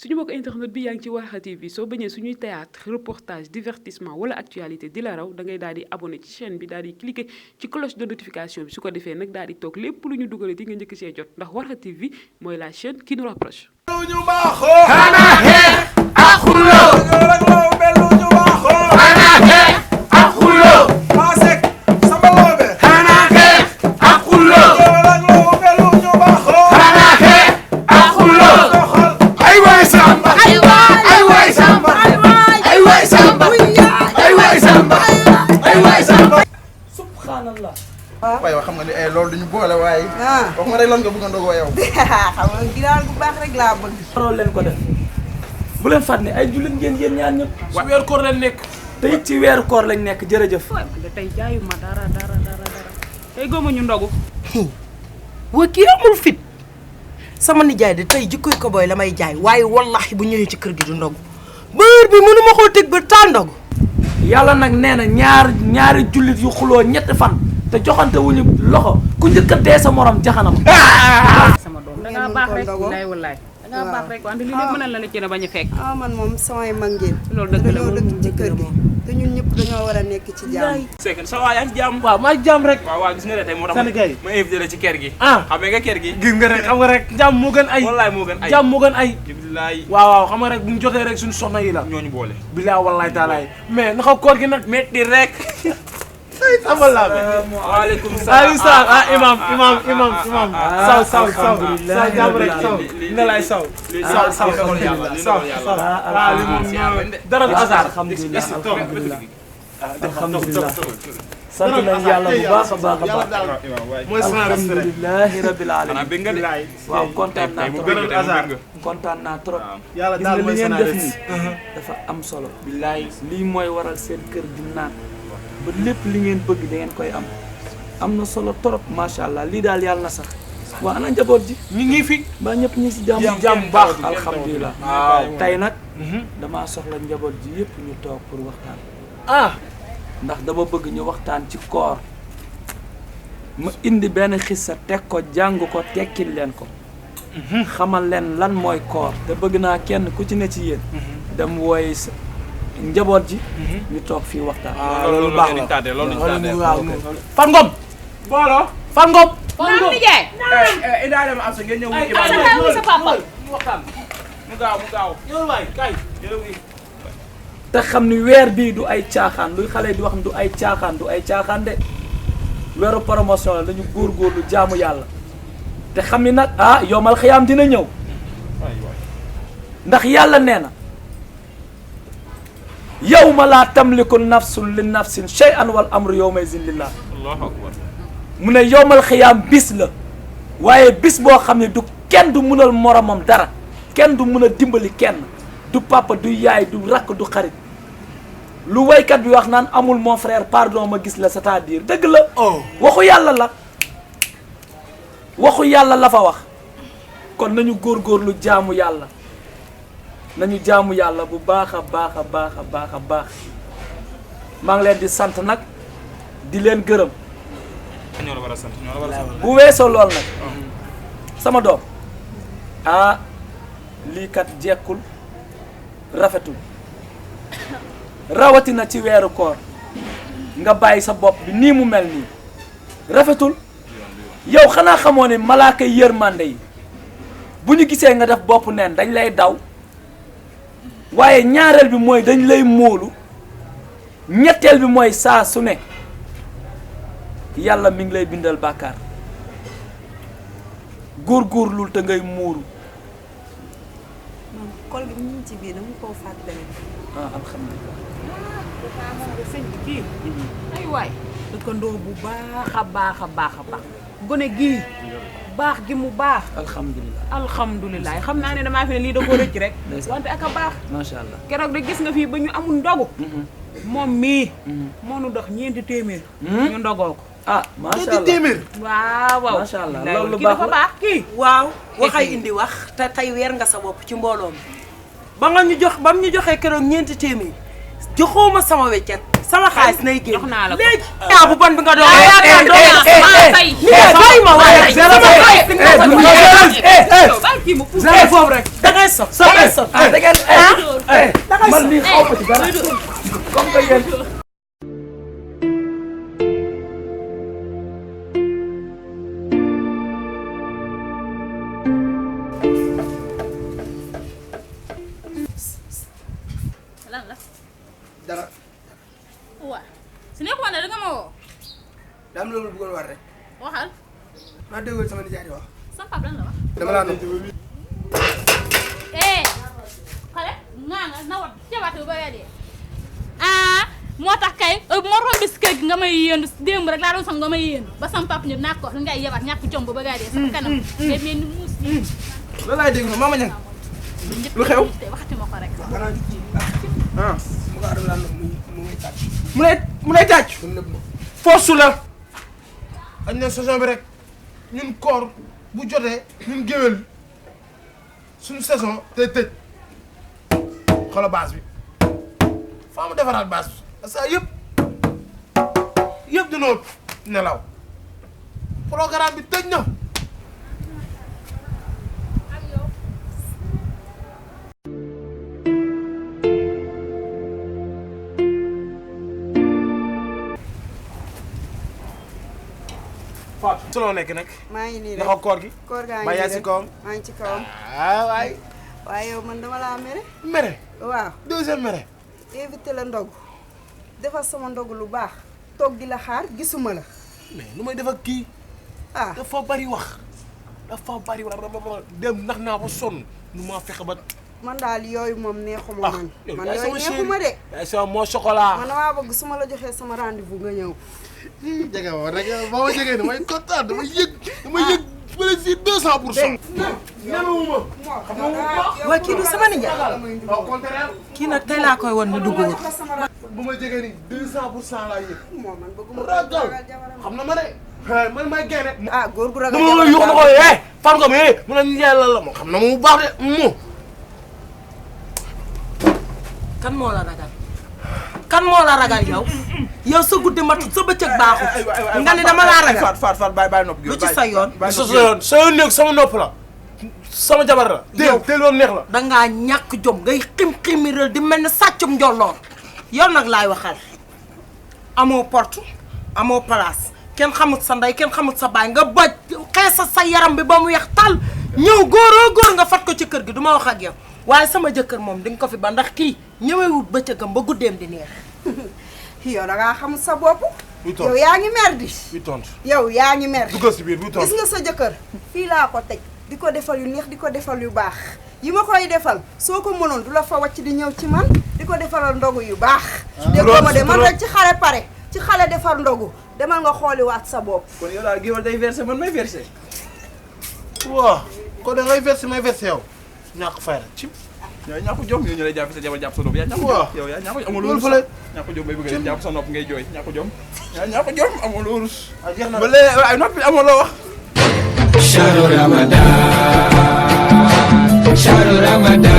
suñu bokk internet bi yaa ngi ci Warkha TV soo bañee suñuy théâtre reportage divertissement wala actualité di la raw da ngay daal di abonné ci chaîne bi daal di cliquer ci cloche de notification bi su ko defee nag daal di toog lépp lu ñu dugalee di nga njëkk see jot ndax Warkha TV mooy la chaîne qui nous rapproche. waaye xam nga ni loolu duñu boole waaye. wax ma rek lan nga bëgg a ndogoo yow. xam nga ginaar bu baax rek laa bëgg. waroon leen ko def bu leen fàtte ne ay jullit ngeen yéen ñaar ñëpp. ci weeru koor lañ nekk. te it ci weeru koor lañ nekk jërëjëf. tey jaayuma dara tey góob ñu ndogu. waa kii amul fit sama nijaay de tey jikkoy ko booy la may jaay waaye wallahi bu ñëwee ci kër gi du ndogu bër bi mënu ma koo teg ba taa ndogu. yàlla nag nee na ñaari jullit yu xuloo ñetti fan te joxante wuñu loxo ku njëkk a dee sa morom jaxanam. sama doom da ngaa baax rek wallaay wallaay da ngaa baax rek wante lii lépp mënal la ci na bañ a fekk. man moom samay mag ngeen. loolu dëgg la dañoo dëkk ci kër gi te ñun ñëpp dañoo war a nekk ci jàmm. c'est que sa waa yaa ngi jàmm. waaw maa jàmm rek. waaw gis nga ne tey moo tax Sénégal yi ma invité la ci kër gi. xam nga kër gi. gis nga rek xam nga rek jàmm moo gën ay. wallaay moo gën ay jàmm moo gën ay. billaay. waaw xam nga rek bu ñu jotee rek suñu soxna yi la. ñooñu boole. billaay wallaay taalaay mais naka koor gi nag metti rek. waaleykum salaam imam. saw jàmm rek saw ne lay saw dara du hasard alhamdulilah sant nañ yàlla bu baax a baax a baax alhamdulilahi rabbil alamin waaw kontaan naa trop yàlla gis daal nga mooy li ngeen Sénégal def nii dafa am solo billaay lii mooy waral seen kër di naan ba lépp li ngeen bëgg da ngeen koy am na solo trop macha allah lii daal yàlla na sax waa ana njaboot ji ñu ngi fi ba ñëpp ñi si jàmm baax alhamdulilah tey nag damaa soxla njaboot ji yëpp ñu toog pour waxtaan ndax dama bëgg ñu waxtaan ci koor ma indi benn xissa teg ko jàng ko tekkil leen ko xamal leen lan mooy koor te bëgg naa kenn ku ci ne ci yéen dem wooy njaboot ji ñu toog fii waxtaan loolu baax la loolu Fan Ngom booloo Fan Ngom maam nijaay. indaale ma am sa ngeen ñëw mu sa papa. waxtaan mu gaaw ñëw waay kay te xam ni weer bii du ay caaxaan luy xale di wax du ay caaxaan de weeru promotion la dañu góorgóorlu jaamu yàlla te xam ni nag yomal xiyaam dina ñëw ndax yàlla nee na yawma laa tamliku nafsun li nafsin shay'an wal amru yawma izin lillah allahu akbar mu ne yowmal xiyaam bis la waaye bis boo xam ne du kenn du mënal moromam dara kenn du mën a dimbali kenn du papa du yaay du rakk du xarit lu waykat bi wax naan amul mon frère pardon ma gis la c'est-à-dire dëgg la waxu yàlla la fa wax kon nañu góorgóorlu jaamu yàlla nañu jaamu yàlla bu baax a baax maa ngi leen di sant nag di leen gërëm ñoo la war a sant bu weesoo lool nag sama doom lii kat jekkul rafetul rawatina ci weeru koor nga bàyyi sa bopp bi nii mu mel nii rafetul yow xanaa xamoo ne malaaka yërmande yi bu ñu gisee nga def bopp neen dañ lay daw waaye ñaareel bi mooy dañ lay móolu ñetteel bi mooy saa su ne yàlla mi ngi lay bindal bàkkaar góorgóorlul te ngay muuru. kol gi ñu ngi ci biir dama koo fàttali. alhamdulilah. sëñ bi kii. ay waay dëkkandoo bu baax a baax gone gii baax gi mu baax. alhamdulilah xam naa ne damaa fi ne lii da ko rëcc rek. wante ak a baax. macha allah keroog de gis nga fii ba ñu amul ndogu. moom mii. moo nu dox ñeenti téeméer. ñu ndogoo ko. macha allah waaw. macha allah loolu kii dafa baax kii. waaw waxay indi wax te tey weer nga sa bopp ci mbooloo mi ba nga ñu jox ba mu ñu joxee keroog ñeenti téeméer joxoo ma sama weccet sama xaalis nay génn jox naa la ko. léegi yaa bu bon bi nga doon fay. fay ma waaye sama xaalis bi nga doon zéro foofu rek. da ngay sot da ngeen man lii xaw ma ci dara comme que yéen. lan la. dara waaw su nekkuma ne danga ma woo. daa am loolu bëggoon war rek waxal. maa déggoo sama nijaay di wax sama papa lan la wax. dama laa nopp xale ngaa nga na wat jabaate bu bëggee dee. ah moo tax kay moo romb si kër gi nga may yéendu démb rek laa doon sax nga may yéendu ba sama papa ñu naa ko wax ngay yabaat ñàkk jom bu bëggee dee. sama kanam ngay mel ni muus nii. loolu laay dégg Mama Niang lu xew te waxati ma ko rek. ah mu ko adama laa nopp mu lay tàcc force la añ ne saison bi rek ñun koor bu jotee ñun géwél suñu saison te tëj xoolal base bi faa mu defaraat base bi parce que yëpp dinoo nelaw programme bi tëj na Fatou su loo nekk nag maa ngi nii rek naka koor gi koor gaa ngi ba nii yaa si rek kawam maa ngi ci kawam waay waaye yow man dama laa mere mere waaw deuxième mere invité la ndogu defal sama ndogu lu baax toog di la xaar gisuma la mais lu may def ak kii ah dafa bari wax dem ndax naa ba sonn nu maa fexe ba man daal yooyu moom neexuma man yow man yaay yooyu sama neexuma de yaay sama moo chocolat man damaa bëgg su ma la joxee sama rendez-vous nga ñëw jege ma rek ba ma jegee damay kontaan damay yëg plaisir 200%. ñemewuma. waaye kii du sama nijaay au contraire. kii nag tey laa koy won ne du góor bu ma jegee ni 200% laa yëg. moom man bëgguma ragal xam na ma de. man may génne. ah góor gu ragal dama la yuux na ko far nga mais mu ne nijaay la moom xam na mu baax de moom. kan moo la ragal kan moo la ragal yow yow sa guddi matut sa bëccëg baaxut nga ne dama laa ragal Faat bàyyi nopp gi. lu ci sa yoon sa yoon nekk sama nopp la sama jabar la. teel woon neex la. dangaa ñàkk jom ngay xim-ximiral di mel ni sàccum njolloor yow nag laay waxal amoo porte amoo place kenn xamut sa ndey kenn xamut sa baay nga baj xeesa sa yaram bi ba mu weex tal ñëw góoroo góor nga fat ko ci kër gi du ma wax ak yow waaye sama jëkkër moom di nga ko fi ba ndax kii ñëwewut bëccëgam ba guddeem di neex yow da ngaa xamul sa bopp yow yaa ngi mer di yow yaa ngi mer duggal si biir buy tontu gis nga sa jëkkër fii laa ko teg di ko defal yu neex di ko defal yu baax yi ma koy defal soo ko mënoon du la fa wàcc di ñëw ci man di ko defalal ndogu yu baax déggoo ma de man rek ci xale pare ci xale defar ndogu demal nga xooliwaat sa bopp kon yow daal géwél day versé man may versé. waaw kon da ngay versé may versé yow ñàkk fay rek ci. yow ñàkk jom yow ñu lay jàpp sa jabar jàpp sa nopp yaa ñàkk waaw jom yow yaa ñàkk amul loolu loolu fële. ñàkk jom bay bëgg a jàpp sa nopp ngay jooy ñàkk jom yaa ñàkk jom amul loolu jeex na ba léegi ay noppi amul loo wax Shahru Ramadan